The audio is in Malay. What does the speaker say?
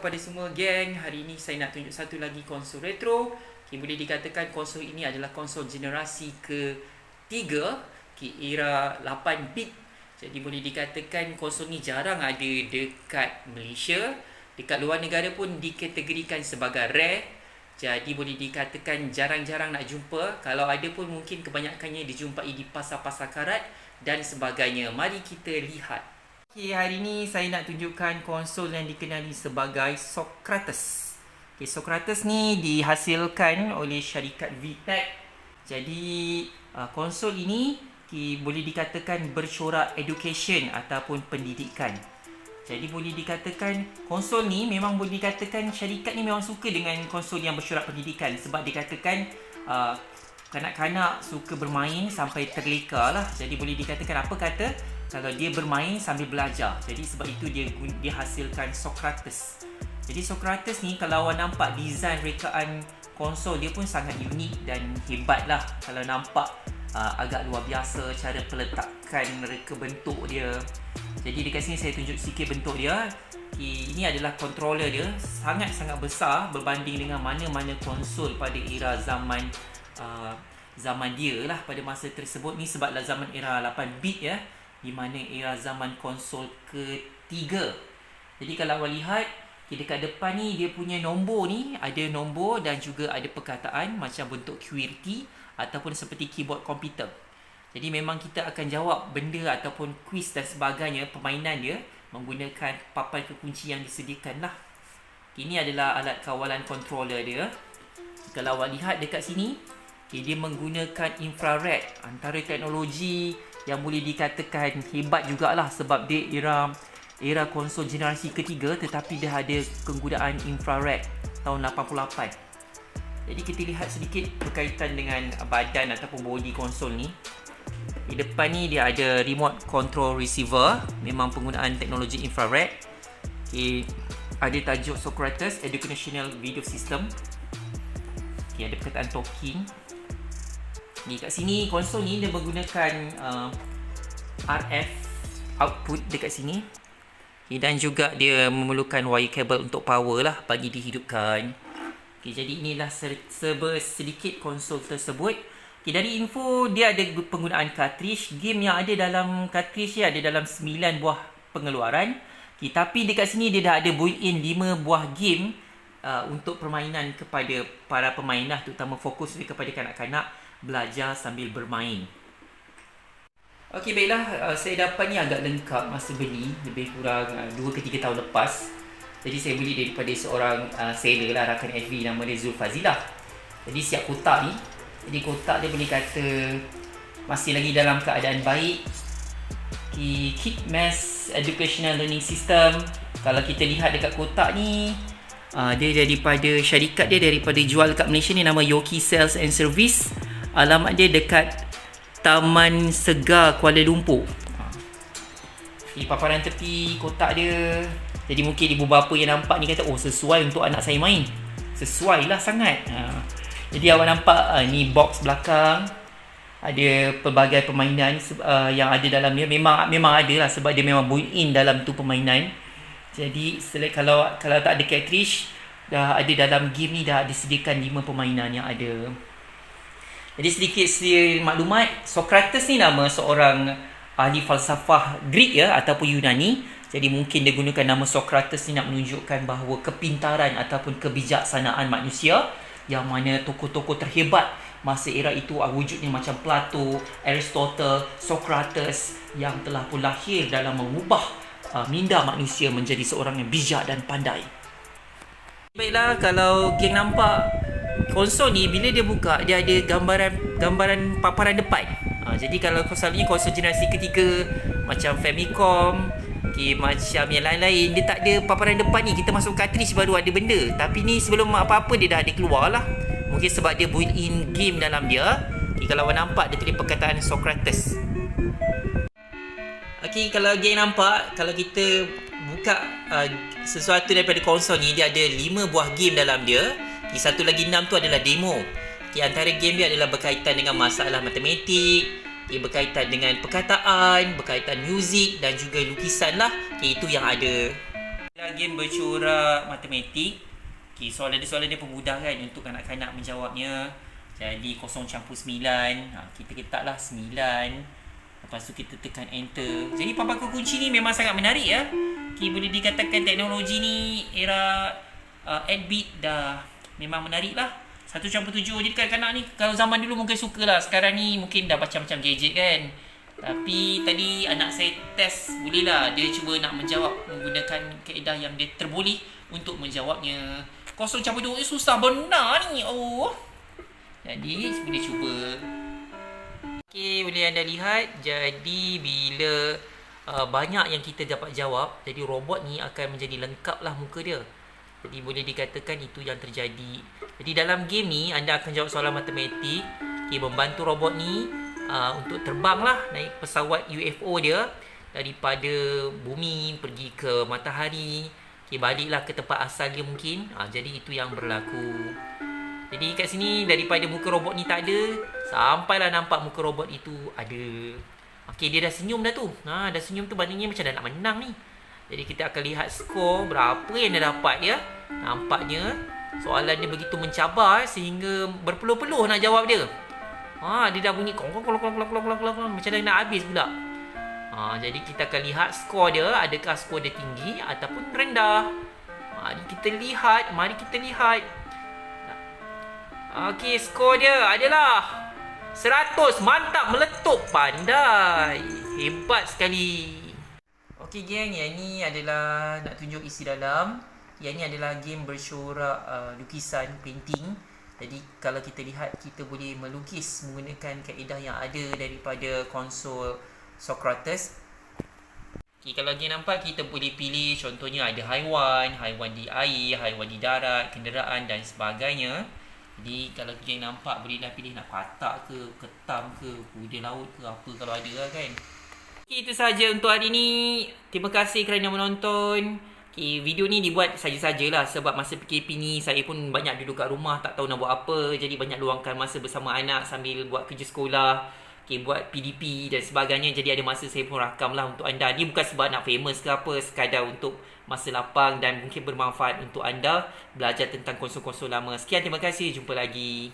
kepada semua geng. Hari ini saya nak tunjuk satu lagi konsol retro. Boleh dikatakan konsol ini adalah konsol generasi ketiga, era 8-bit. Jadi boleh dikatakan konsol ni jarang ada dekat Malaysia. Dekat luar negara pun dikategorikan sebagai rare. Jadi boleh dikatakan jarang-jarang nak jumpa. Kalau ada pun mungkin kebanyakannya dijumpai di pasar-pasar karat dan sebagainya. Mari kita lihat. Okay, hari ni saya nak tunjukkan konsol yang dikenali sebagai Socrates. Okay, Socrates ni dihasilkan oleh syarikat VTech. Jadi konsol ini boleh dikatakan bercorak education ataupun pendidikan. Jadi boleh dikatakan konsol ni memang boleh dikatakan syarikat ni memang suka dengan konsol yang bercorak pendidikan. Sebab dikatakan kanak-kanak suka bermain sampai terleka lah. Jadi boleh dikatakan apa kata kalau dia bermain sambil belajar. Jadi sebab itu dia hasilkan Socrates. Jadi Socrates ni kalau awak nampak design rekaan konsol dia pun sangat unik dan hebat lah. Kalau nampak agak luar biasa cara peletakan reka bentuk dia. Jadi dekat sini saya tunjuk sikit bentuk dia. Ini adalah controller dia, sangat-sangat besar berbanding dengan mana-mana konsol pada era zaman dia lah pada masa tersebut. Ni sebablah zaman era 8-bit ya, di mana era zaman konsol ketiga. Jadi kalau awak lihat dekat depan ni dia punya nombor ni, ada nombor dan juga ada perkataan macam bentuk QWERTY ataupun seperti keyboard komputer. Jadi memang kita akan jawab benda ataupun quiz dan sebagainya permainan dia menggunakan papan kekunci yang disediakan lah. Ini adalah alat kawalan controller dia. Kalau awak lihat dekat sini, dia menggunakan infrared, antara teknologi yang boleh dikatakan hebat jugalah sebab dia era konsol generasi ketiga tetapi dia ada penggunaan infrared tahun 88. Jadi kita lihat sedikit berkaitan dengan badan ataupun body konsol ni. Di depan ni dia ada remote control receiver, memang penggunaan teknologi infrared. Ada tajuk Socrates Educational Video System. Ada perkataan talking. Kat sini konsol ni dia menggunakan RF output dekat sini. Dan juga dia memerlukan wire cable untuk power lah bagi dihidupkan. Jadi inilah sedikit konsol tersebut. Dari info dia ada penggunaan cartridge. Game yang ada dalam cartridge dia ada dalam 9 buah pengeluaran. Tapi dekat sini dia dah ada built-in 5 buah game untuk permainan kepada para pemain lah, terutama fokus kepada kanak-kanak belajar sambil bermain. Okey, baiklah, saya dapat ni agak lengkap masa beli, lebih kurang 2 ke 3 tahun lepas. Jadi saya beli daripada seorang seller lah, rakan FB nama dia Zulfazilah. Jadi siap kotak ni. Jadi kotak dia boleh kata masih lagi dalam keadaan baik. Kit Mass Educational Learning System. Kalau kita lihat dekat kotak ni, dia daripada syarikat dia, daripada jual kat Malaysia ni, nama Yoki Sales and Service. Alamat dia dekat Taman Segar, Kuala Lumpur. Di paparan tepi kotak dia. Jadi mungkin ibu bapa yang nampak ni kata, oh sesuai untuk anak saya main. Sesuai lah sangat. Jadi awak nampak ni box belakang. Ada pelbagai permainan yang ada dalam dia. Memang ada lah sebab dia memang built-in dalam tu permainan. Jadi kalau tak ada cartridge, dah ada dalam game ni dah disediakan 5 permainan yang ada. Jadi sedikit maklumat, Socrates ni nama seorang ahli falsafah Greek ya ataupun Yunani. Jadi mungkin dia gunakan nama Socrates ni nak menunjukkan bahawa kepintaran ataupun kebijaksanaan manusia, yang mana tokoh-tokoh terhebat masa era itu wujudnya macam Plato, Aristotle, Socrates yang telah pun lahir dalam mengubah minda manusia menjadi seorang yang bijak dan pandai. Baiklah, kalau geng nampak konsol ni, bila dia buka dia ada gambaran paparan depan. Jadi kalau konsol ni konsol generasi ketiga macam Famicom, macam yang lain-lain, dia tak ada paparan depan ni. Kita masuk cartridge baru ada benda. Tapi ni sebelum apa-apa dia dah ada keluar lah. Mungkin sebab dia built-in game dalam dia. Kalau awak nampak dia tulis perkataan Socrates. Kalau geng nampak, kalau kita buka sesuatu daripada konsol ni, dia ada 5 buah game dalam dia. Satu lagi 6 tu adalah demo. Antara game dia adalah berkaitan dengan masalah matematik, berkaitan dengan perkataan, berkaitan muzik dan juga lukisan lah. Itu yang ada. Game bercorak matematik. Okay, soalan dia permudah kan untuk kanak-kanak menjawabnya. Jadi 0 campur 9, kita letaklah 9. Lepas tu kita tekan enter. Jadi pembaku kunci ni memang sangat menarik ya. Okay, boleh dikatakan teknologi ni era 8-bit dah memang menarik lah. 1 campur 7. Jadi kanak-kanak ni kalau zaman dulu mungkin suka lah. Sekarang ni mungkin dah macam-macam gadget kan. Tapi tadi anak saya test, boleh lah dia cuba nak menjawab menggunakan kaedah yang dia terboleh untuk menjawabnya. 0 campur 2 susah benar ni. Jadi boleh cuba. Okey, boleh anda lihat. Jadi bila banyak yang kita dapat jawab, jadi robot ni akan menjadi lengkap lah muka dia. Jadi boleh dikatakan itu yang terjadi. Jadi dalam game ni anda akan jawab soalan matematik. Okay, membantu robot ni untuk terbang lah, naik pesawat UFO dia daripada bumi pergi ke matahari. Okay, baliklah ke tempat asal dia mungkin. Jadi itu yang berlaku. Jadi kat sini daripada muka robot ni tak ada, sampailah nampak muka robot itu ada. Okay, dia dah senyum dah tu. Dah senyum tu maknanya macam dah nak menang ni. Jadi kita akan lihat skor berapa yang dia dapat ya. Nampaknya soalan dia begitu mencabar sehingga berpeluh-peluh nak jawab dia. Dia dah bunyi kong macam dah nak habis pula. Jadi kita akan lihat skor dia, adakah skor dia tinggi ataupun rendah. Mari kita lihat. Okey, skor dia adalah 100. Mantap, meletup, pandai. Hebat sekali. Okey geng, yang ni adalah nak tunjuk isi dalam. Yang ni adalah game bercorak lukisan, painting. Jadi kalau kita lihat, kita boleh melukis menggunakan kaedah yang ada daripada konsol Socrates. Okay, kalau geng nampak, kita boleh pilih contohnya ada haiwan di air, haiwan di darat, kenderaan dan sebagainya. Jadi kalau geng nampak, bolehlah pilih nak patak ke, ketam ke, kuda laut ke, apa kalau ada lah kan. Okay, itu sahaja untuk hari ni. Terima kasih kerana menonton. Okay, video ni dibuat saja-sajalah sebab masa PKP ni saya pun banyak duduk kat rumah, tak tahu nak buat apa. Jadi banyak luangkan masa bersama anak sambil buat kerja sekolah, buat PDP dan sebagainya. Jadi ada masa saya pun rakam lah untuk anda. Ni bukan sebab nak famous ke apa, sekadar untuk masa lapang dan mungkin bermanfaat untuk anda belajar tentang konsol-konsol lama. Sekian, terima kasih, jumpa lagi.